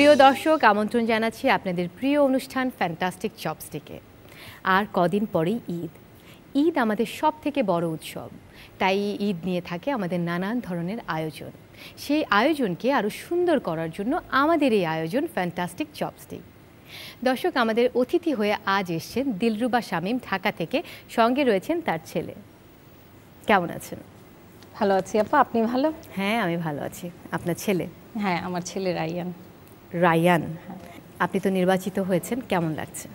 প্রিয় দর্শক, আমন্ত্রণ জানাচ্ছি আপনাদের প্রিয় অনুষ্ঠান ফ্যান্টাস্টিক চপস্টিকে। আর কদিন পরেই ঈদ। ঈদ আমাদের সবথেকে বড় উৎসব, তাই ঈদ নিয়ে থাকে আমাদের নানান ধরনের আয়োজন। সেই আয়োজনকে আরও সুন্দর করার জন্য আমাদের এই আয়োজন ফ্যান্টাস্টিক চপস্টিক। দর্শক, আমাদের অতিথি হয়ে আজ এসছেন দিলরুবা শামীম ঢাকা থেকে, সঙ্গে রয়েছেন তার ছেলে। কেমন আছেন? ভালো আছি আপা, আপনি ভালো? হ্যাঁ, আমি ভালো আছি। আপনার ছেলে? হ্যাঁ, আমার ছেলে রায়ান। রায়ান, আপনি তো নির্বাচিত হয়েছেন, কেমন লাগছে?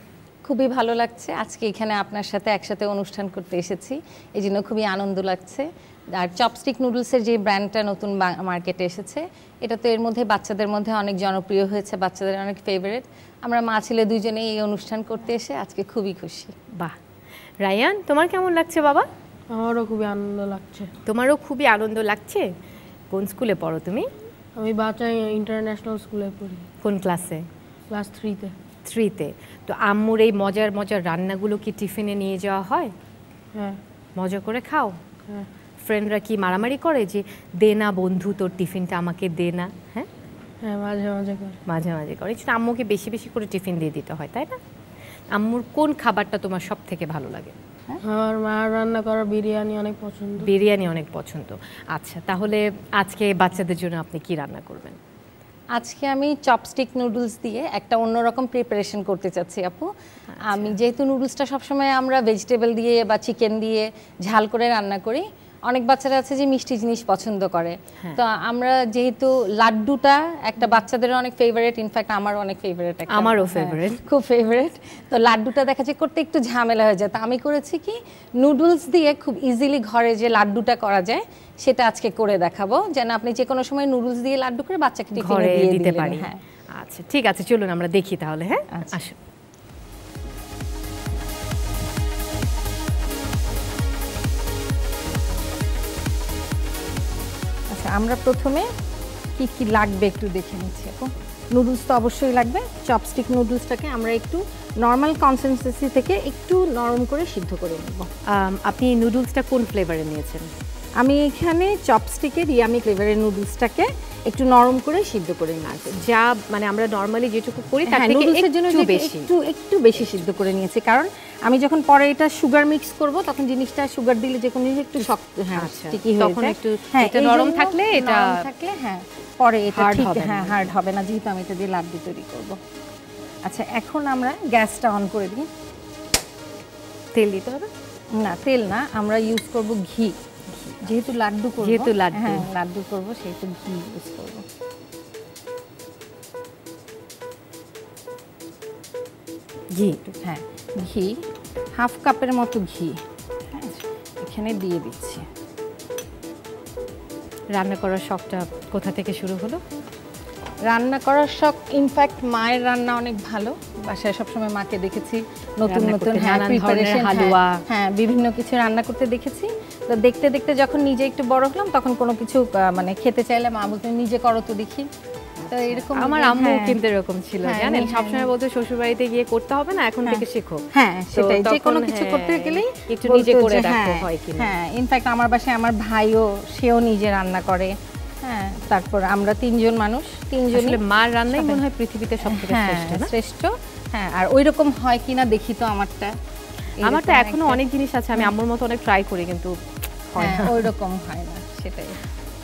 খুবই ভালো লাগছে। আজকে এখানে আপনার সাথে একসাথে অনুষ্ঠান করতে এসেছি, এই জন্য খুবই আনন্দ লাগছে। আর চপস্টিক নুডলসের যে ব্র্যান্ডটা নতুন মার্কেটে এসেছে, এটা তো এর মধ্যে বাচ্চাদের মধ্যে অনেক জনপ্রিয় হয়েছে, বাচ্চাদের অনেক ফেভারিট। আমরা মা ছেলে দুজনেই এই অনুষ্ঠান করতে এসে আজকে খুবই খুশি। বাহ। রায়ান, তোমার কেমন লাগছে বাবা? আমারও খুবই আনন্দ লাগছে। তোমারও খুবই আনন্দ লাগছে? কোন স্কুলে পড়ো তুমি? আমি বাচাই ইন্টারন্যাশনাল স্কুলে পড়ি। কোন ক্লাসে? ক্লাস 3-তে। 3-তে। তো আম্মুর এই মজার মজার রান্নাগুলো কি টিফিনে নিয়ে যাওয়া হয়? হ্যাঁ। মজা করে খাও? হ্যাঁ। ফ্রেন্ডরা কি মারামারি করে যে দে না বন্ধু, তোর টিফিনটা আমাকে দে না? হ্যাঁ হ্যাঁ, মাঝে মাঝে করে। মাঝে মাঝে করে। আম্মুকে বেশি বেশি করে টিফিন দিয়ে দিতে হয়, তাই না? আম্মুর কোন খাবারটা তোমার সব থেকে ভালো লাগে? আমার মার রান্না করা বিরিয়ানি অনেক পছন্দ। বিরিয়ানি অনেক পছন্দ। আচ্ছা, তাহলে আজকে বাচ্চাদের জন্য আপনি কি রান্না করবেন? আজকে আমি চপস্টিক নুডলস দিয়ে একটা অন্যরকম প্রিপারেশন করতে চাচ্ছি আপু। আমি যেহেতু নুডলসটা সবসময় আমরা ভেজিটেবল দিয়ে বা চিকেন দিয়ে ঝাল করে রান্না করি, অনেক বাচ্চারা আছে যে মিষ্টি জিনিস পছন্দ করে। তো আমরা যেহেতু লাড্ডুটা একটা বাচ্চাদের অনেক ফেভারিট, ইনফ্যাক্ট আমারও অনেক ফেভারিট, আমারও ফেভারিট, খুব ফেভারিট। তো লাড্ডুটা দেখা যায় করতে একটু ঝামেলা হয়ে যায়, তো আমি করেছি কি নুডলস দিয়ে খুব ইজিলি ঘরে যে লাড্ডুটা করা যায় সেটা আজকে করে দেখাবো, যেন আপনি যে কোনো সময় নুডলস দিয়ে লাড্ডু করে বাচ্চাকে টিফিনে দিয়ে দিতে পারি। হ্যাঁ, আচ্ছা ঠিক আছে, চলুন আমরা দেখি তাহলে। হ্যাঁ, আসুন। আমরা প্রথমে কি কি লাগবে একটু দেখে নিচ্ছি আপু। নুডলস তো অবশ্যই লাগবে। চপস্টিক নুডলসটাকে আমরা একটু নর্মাল কনসিস্টেন্সি থেকে একটু নরম করে সিদ্ধ করে নেব। আপনি নুডলসটা কোন ফ্লেভারে নিয়েছেন? আমি এখানে চপস্টিকের ইয়ামি ফ্লেভারের নুডলসটাকে একটু নরম করে সিদ্ধ করে নিয়েছি। যা মানে আমরা নরমালি যেটুকু করি তার থেকে নুডলসের জন্য একটু বেশি সিদ্ধ করে নিয়েছি, কারণ আমি যখন পরে এটা সুগার মিক্স করব তখন জিনিসটা সুগার দিলে যে কোনো একটু শক্ত, হ্যাঁ স্টিকি হয়ে যায়। একটু এটা নরম থাকলে হ্যাঁ পরে এটা ঠিক হ্যাঁ হার্ড হবে না, যেহেতু আমি এটা দিয়ে লাড্ডু তৈরি করব। আচ্ছা, এখন আমরা গ্যাসটা অন করে দিই। তেল দিতে হবে না? তেল না, আমরা ইউজ করব ঘি। যেহেতু লাড্ডু করব, হ্যাঁ লাড্ডু করব, সেহেতু ঘি ইউজ করব। ঘি, হ্যাঁ ঘি হাফ কাপের মতো ঘি এখানে দিয়ে দিচ্ছি। রান্না করার শখটা কোথা থেকে শুরু হলো? রান্না করার শখ ইনফ্যাক্ট মায়ের রান্না অনেক ভালো, বাসায় সবসময় মাকে দেখেছি নতুন নতুন হালুয়া, হ্যাঁ বিভিন্ন কিছু রান্না করতে দেখেছি। তো দেখতে দেখতে যখন নিজে একটু বড় হলাম তখন কোনো কিছু মানে খেতে চাইলে মা বলতো নিজে করো তো দেখি। তো এরকম আমার আম্মু কিন্তু এরকম ছিল, জানেন, সবসময় বলতো শ্বশুর বাড়িতে গিয়ে করতে হবে না, এখন থেকে শেখো। হ্যাঁ, সেটাই, যে কোনো কিছু করতে গেলেই একটু নিজে করে দেখো হয় কিনা। হ্যাঁ, ইনফ্যাক্ট আমার বাসায় আমার ভাইও, সেও নিজে রান্না করে। হ্যাঁ, তারপর আমরা তিনজন মানুষ, তিনজনের মার রান্নাই মনে হয় পৃথিবীতে সবথেকে শ্রেষ্ঠ। হ্যাঁ, আর ওইরকম হয় কিনা দেখি তো আমারটা এখনো অনেক জিনিস আছে আমি আম্মুর মতো অনেক ট্রাই করি, কিন্তু ওইরকম হয় না, সেটাই।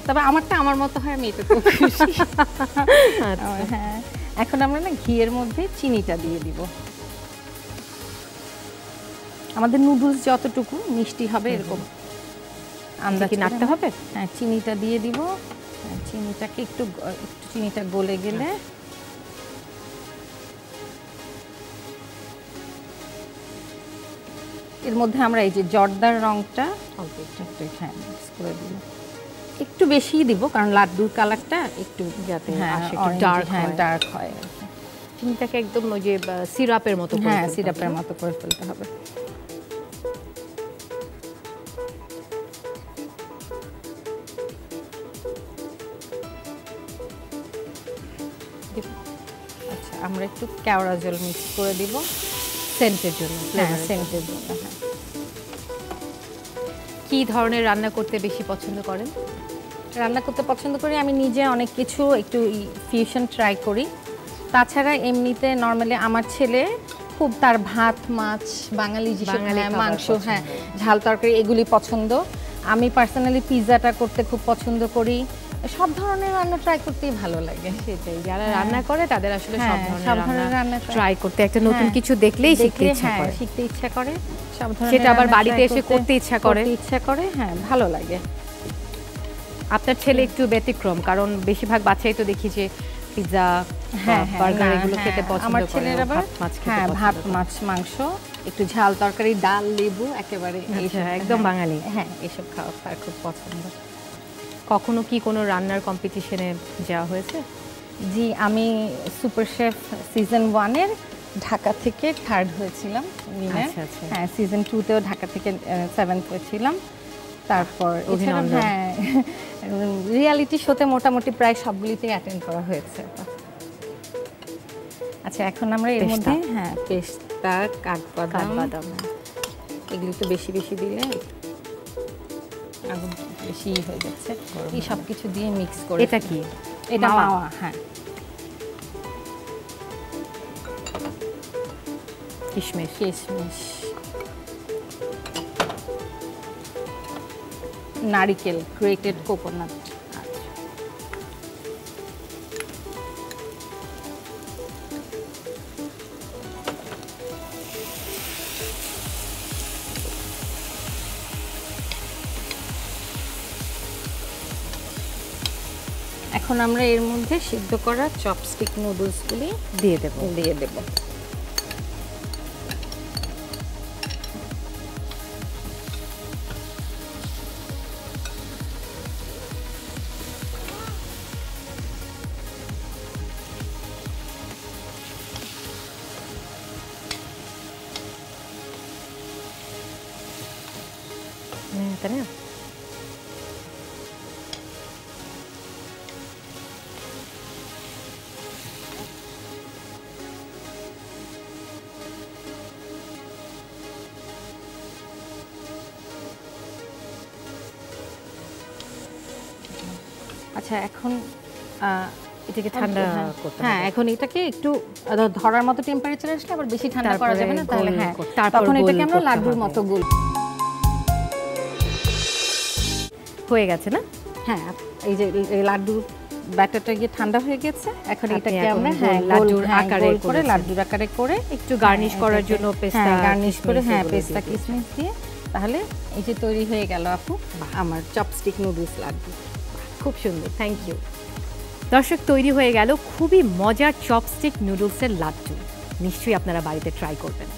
তবে আমারটা আমার মতো হয়, আমি এটা খুব খুশি। হ্যাঁ, এখন আমরা না ঘিয়ের মধ্যে চিনিটা দিয়ে দিব। আমাদের নুডলস যতটুকু মিষ্টি হবে এরকম আন্দাজে নাড়তে হবে। হ্যাঁ, চিনিটা দিয়ে দিব। চিনিটাকে একটু চিনিটা গলে গেলে এর মধ্যে আমরা এই যে জর্দার রংটা হ্যাঁ মিক্স করে দিব। একটু বেশিই দিব, কারণ লাড্ডুর কালারটা একটু যাতে ডার্ক হয়। চিনিটাকে একদম ওই যে সিরাপের মতো, হ্যাঁ সিরাপের মতো করে ফেলতে হবে। আচ্ছা, আমরা একটু কেওড়া জল মিক্স করে দিব সেন্টের জন্য। হ্যাঁ, সেন্টের জন্য। হ্যাঁ, কি ধরনের রান্না করতে বেশি পছন্দ করেন? রান্না করতে পছন্দ করি আমি নিজে অনেক কিছু একটু ফিউশন ট্রাই করি। তাছাড়া এমনিতে নর্মালি আমার ছেলে খুব তার ভাত মাছ বাঙালি যেসব বাঙালি খাবার মাংস পছন্দ। হ্যাঁ ঝাল তরকারি এগুলি পছন্দ। আমি পার্সোনালি পিৎজাটা করতে খুব পছন্দ করি। সব ধরনের রান্না ট্রাই করতেই ভালো লাগে। সেটাই, যারা রান্না করে তাদের আসলে সব হ্যাঁ, সব ধরনের ধরনের রান্না রান্না ট্রাই করতে, একটা নতুন হ্যাঁ, কিছু দেখলেই শিখতে দেখলে, ইচ্ছা হ্যাঁ, করে। শিখতে ইচ্ছা করে, সব ধরনের সেটা আবার রান্না বাড়িতে try এসে করতে ইচ্ছা করে। হ্যাঁ ভালো লাগে। আপনার ছেলে একটু ব্যতিক্রম, কারণ বেশিরভাগ বাচ্চাই তো দেখি যে পিৎজা, হ্যাঁ বার্গার না, এগুলো হ্যাঁ, খেতে পছন্দ আমার করে, ছেলের ও আবার ভাত মাছ খেতে হ্যাঁ পছন্দ ভাত করে। মাছ মাংস একটু ঝাল তরকারি ডাল লেবু একেবারে আচ্ছা, এইসব, একদম হ্যাঁ, বাঙালি। হ্যাঁ এসব খাওয়া তার খুব পছন্দ। কখনো কি কোনো রান্নার কম্পিটিশনে যাওয়া হয়েছে? জি আমি সুপার শেফ সিজন 1 এর ঢাকা থেকে 3rd হয়েছিলাম winner। আচ্ছা, আচ্ছা। হ্যাঁ সিজন 2 তেও ঢাকা থেকে 7th হয়েছিলাম। তারপর এছাড়া অভিনন্দন। হ্যাঁ রিয়ালিটি শোতে মোটামুটি প্রায় সবগুলিতেই অ্যাটেন্ড করা হয়েছে। আচ্ছা এখন আমরা এর পেস্তা। মধ্যে হ্যাঁ পেস্তা কাঠবাদাম কাঠবাদাম। এগুলো তো বেশি বেশি দিলে আগুন বেশি হয়ে যাচ্ছে। এই সব কিছু দিয়ে মিক্স করে এটা কি? এটা মাওয়া? মাওয়া হ্যাঁ কিশমিশ। কিশমিশ নারিকেল গ্রেটেড কোকোনাট এখন আমরা এর মধ্যে সিদ্ধ করা চপস্টিক নুডলসগুলি দিয়ে দেবো। দিয়ে দেব। তাই না? আচ্ছা এখন এটাকে ঠান্ডা করতে হ্যাঁ হবে। এখন এটাকে একটু ধরার মতো টেম্পারেচার আসলে আবার বেশি ঠান্ডা করা তারপরে যাবে না, তাহলে গোল হ্যাঁ তারপর তখন গোল এটাকে আমরা করতে লাড্ডুর হবে। মতো গোল হয়ে গেছে না? হ্যাঁ এই যে এই লাড্ডু ব্যাটারটা গিয়ে ঠান্ডা হয়ে গেছে। এখন আপনি এটাকে এখন আমরা গোল হ্যাঁ লাড্ডুর হ্যাঁ, আকারে গোল করে করেছেন। লাড্ডুর আকারে করে একটু গার্নিশ করার জন্য পেস্তা, গার্নিশ করে কিশমিশ হ্যাঁ এগুলো পেস্তা দিয়ে দিয়েছি। কিশমিশ দিয়ে তাহলে এই যে তৈরি হয়ে গেল আপু আমার চপস্টিক নুডলস লাড্ডু। খুব সুন্দর, থ্যাংক ইউ। দর্শক, তৈরি হয়ে গেল খুবই মজার চপস্টিক নুডলসের লাড্ডু। নিশ্চয়ই আপনারা বাড়িতে ট্রাই করবেন।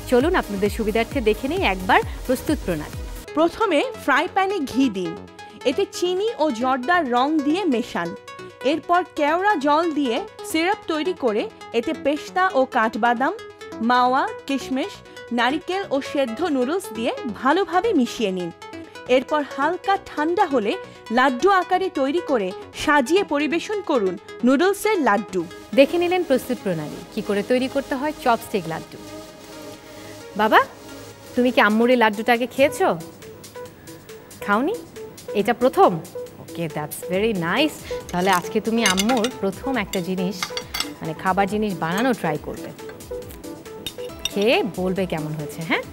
চলুন আপনাদের সুবিধার্থে দেখে নিই একবার প্রস্তুত প্রণালী। প্রথমে ফ্রাই প্যানে ঘি দিন, এতে চিনি ও জর্দার রং দিয়ে মেশান। এরপর কেওড়া জল দিয়ে সিরাপ তৈরি করে এতে পেস্তা ও কাঠবাদাম, মাওয়া, কিশমিশ, নারিকেল ও সেদ্ধ নুডলস দিয়ে ভালোভাবে মিশিয়ে নিন। এরপর হালকা ঠান্ডা হলে লাড্ডু আকারে তৈরি করে সাজিয়ে পরিবেশন করুন নুডলসের লাড্ডু। দেখে নিলেন প্রস্তুত প্রণালী, কি করে তৈরি করতে হয় চপস্টিক লাড্ডু। বাবা, তুমি কি আম্মুর এই লাড্ডুটা আগে খেয়েছো? খাওনি? এটা প্রথম? ওকে, দ্যাটস ভেরি নাইস। তাহলে আজকে তুমি আম্মুর প্রথম একটা জিনিস, মানে খাবার জিনিস বানানো ট্রাই করবে, খেয়ে বলবে কেমন হয়েছে। হ্যাঁ,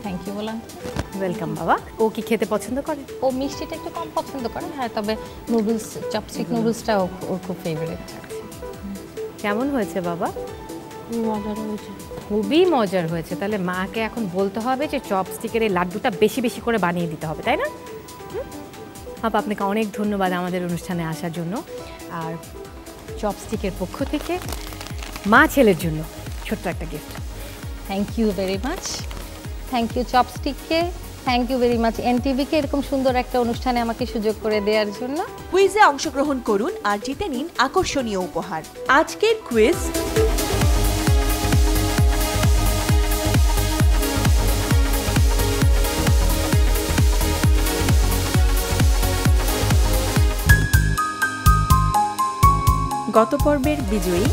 থ্যাংক ইউ বললাম। ওয়েলকাম বাবা। ও কি খেতে পছন্দ করে? ও মিষ্টিটা একটু কম পছন্দ করে, হ্যাঁ তবে নুডলস চপস্টিক নুডলসটা ওর খুব ফেভারিট। কেমন হয়েছে বাবা? মজার হয়েছে। খুবই মজার হয়েছে। তাহলে মাকে এখন বলতে হবে যে চপস্টিকের এই লাড্ডুটা বেশি বেশি করে বানিয়ে দিতে হবে, তাই না? আপা, আপনাকে অনেক ধন্যবাদ আমাদের অনুষ্ঠানে আসার জন্য। আর চপস্টিকের পক্ষ থেকে মা ছেলের জন্য ছোট্ট একটা gift. Thank you very much. Thank you চপস্টিককে, থ্যাংক ইউ ভেরি মাচ এনটিভিকে এরকম সুন্দর একটা অনুষ্ঠানে আমাকে সুযোগ করে দেওয়ার জন্য। কুইজে অংশগ্রহণ করুন আর জিতে নিন আকর্ষণীয় উপহার। আজকের কুইজ গত পর্বের বিজয়ী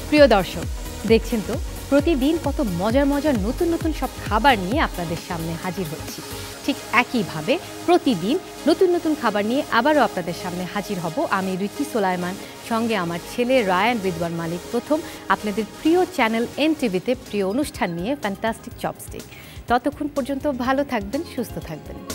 প্রিয় দর্শক, দেখছেন তো প্রতিদিন কত মজার মজার নতুন নতুন সব খাবার নিয়ে আপনাদের সামনে হাজির হচ্ছি। ঠিক একইভাবে প্রতিদিন নতুন নতুন খাবার নিয়ে আবারও আপনাদের সামনে হাজির হব আমি রিকি সোলাইমান, সঙ্গে আমার ছেলে রায়ান রিদওয়ান মালিক প্রথম, আপনাদের প্রিয় চ্যানেল এনটিভিতে প্রিয় অনুষ্ঠান নিয়ে ফ্যান্টাস্টিক চপস্টিক। ততক্ষণ পর্যন্ত ভালো থাকবেন, সুস্থ থাকবেন।